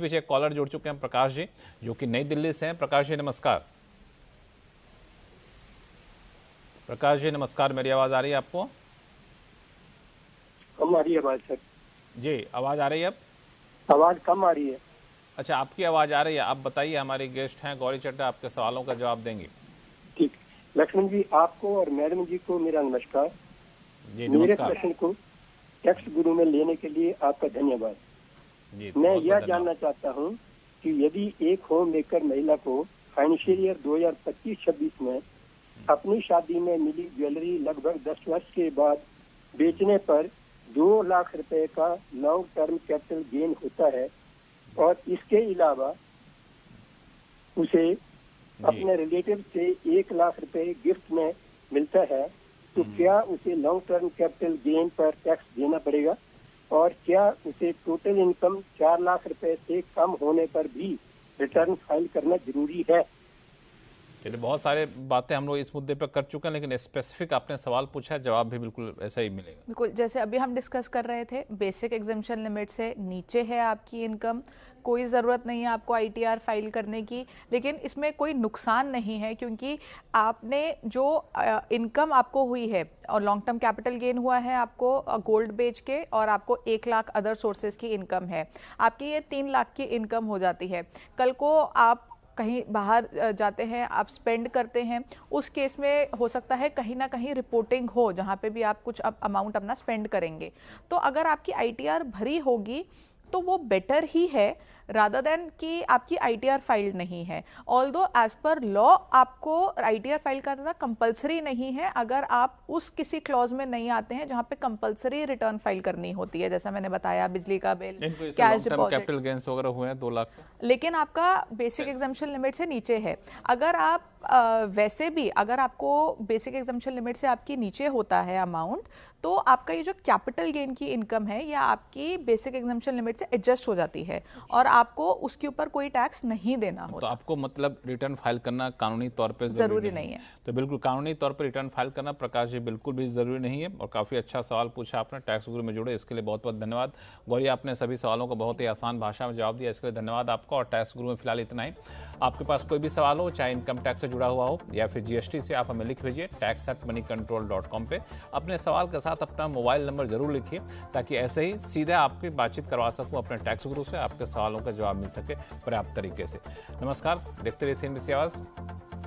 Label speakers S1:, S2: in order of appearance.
S1: इस बीच एक कॉलर जुड़ चुके हैं, प्रकाश जी, जो कि नई दिल्ली से हैं। प्रकाश जी नमस्कार। प्रकाश जी नमस्कार, मेरी आवाज़ आ रही है आपको?
S2: कम आ रही है आवाज़ सर।
S1: जी, आवाज़ आ रही है अब?
S2: आवाज़ कम आ रही है।
S1: अच्छा, आपकी आवाज़ आ रही है। आप बताइए, हमारे गेस्ट हैं गौरी चड्ढा, आपके सवालों का जवाब देंगी।
S2: ठीक, लक्ष्मण जी आपको और मैडम जी को मेरा नमस्कार।
S1: जी
S2: मेरे
S1: नमस्कार।
S2: प्रश्न को टेक्स्ट गुरु में लेने के लिए आपका धन्यवाद।
S1: जी
S2: मैं
S1: बहुत
S2: यह
S1: बहुत
S2: जानना
S1: धन्यवाद।
S2: चाहता हूं कि यदि एक होम मेकर महिला को फाइनेंशियल ईयर 2025-26 में अपनी शादी में मिली ज्वेलरी लगभग 10 वर्ष के बाद बेचने पर 2 लाख रुपए का लॉन्ग टर्म कैपिटल गेन होता है और इसके अलावा उसे
S1: जी
S2: अपने रिलेटिव से 1 लाख रुपए गिफ्ट में मिलता है, तो क्या उसे लॉन्ग टर्म कैपिटल गेन पर टैक्स देना पड़ेगा? और क्या उसे टोटल इनकम 4 लाख रुपए से कम होने पर भी रिटर्न फाइल करना जरूरी है?
S1: चलिए, बहुत सारे बातें हम लोग इस मुद्दे पर कर चुके हैं, लेकिन स्पेसिफिक आपने सवाल पूछा है, जवाब भी बिल्कुल ऐसा ही मिलेगा।
S3: बिल्कुल, जैसे अभी हम डिस्कस कर रहे थे, बेसिक एग्जेम्पशन लिमिट से नीचे है आपकी इनकम, कोई ज़रूरत नहीं है आपको आईटीआर फाइल करने की। लेकिन इसमें कोई नुकसान नहीं है, क्योंकि आपने जो इनकम आपको हुई है और लॉन्ग टर्म कैपिटल गेन हुआ है आपको गोल्ड बेच के, और आपको 1 लाख अदर सोर्सेज की इनकम है, आपकी ये 3 लाख की इनकम हो जाती है। कल को आप कहीं बाहर जाते हैं, आप स्पेंड करते हैं, उस केस में हो सकता है कहीं ना कहीं रिपोर्टिंग हो जहाँ पे भी आप कुछ अमाउंट अपना स्पेंड करेंगे। तो अगर आपकी आईटीआर भरी होगी तो वो बेटर ही है रादर देन कि आपकी आईटीआर फाइल्ड नहीं है। ऑल्दो एज पर लॉ आपको आईटीआर फाइल करना कंपलसरी नहीं है, अगर आप उस किसी क्लॉज में नहीं आते हैं जहाँ पे कंपलसरी रिटर्न फाइल करनी होती है, जैसा मैंने बताया बिजली का bill, cash deposit,
S1: capital gains वगैरह हुए हैं 2 लाख।
S3: लेकिन आपका बेसिक एग्जाम्पशन लिमिट से नीचे है। अगर आप वैसे भी अगर आपको बेसिक एग्जाम्पशन लिमिट से आपकी नीचे होता है अमाउंट, तो आपका ये जो कैपिटल गेन की इनकम है या आपकी बेसिक एग्जाम्पशन लिमिट से एडजस्ट हो जाती है और आपको उसके ऊपर कोई टैक्स नहीं देना होता।
S1: तो आपको मतलब रिटर्न फाइल करना कानूनी तौर पे
S3: जरूरी नहीं है।
S1: तो बिल्कुल कानूनी तौर पर रिटर्न फाइल करना, प्रकाश जी, बिल्कुल भी ज़रूरी नहीं है। और काफ़ी अच्छा सवाल पूछा आपने, टैक्स गुरु में जुड़े, इसके लिए बहुत बहुत धन्यवाद। गौरी, आपने सभी सवालों को बहुत ही आसान भाषा में जवाब दिया, इसके लिए धन्यवाद आपका। और टैक्स गुरु में फिलहाल इतना ही। आपके पास कोई भी सवाल हो, चाहे इनकम टैक्स से जुड़ा हुआ हो या फिर जीएसटी से, आप हमें लिख भेजिए tax@moneycontrol.com पे। अपने सवाल के साथ अपना मोबाइल नंबर जरूर लिखिए, ताकि ऐसे ही सीधे आपकी बातचीत करवा सकूं अपने टैक्स गुरु से, आपके सवालों का जवाब मिल सके पर्याप्त तरीके से। नमस्कार, देखते रहिए CNBC आवाज़।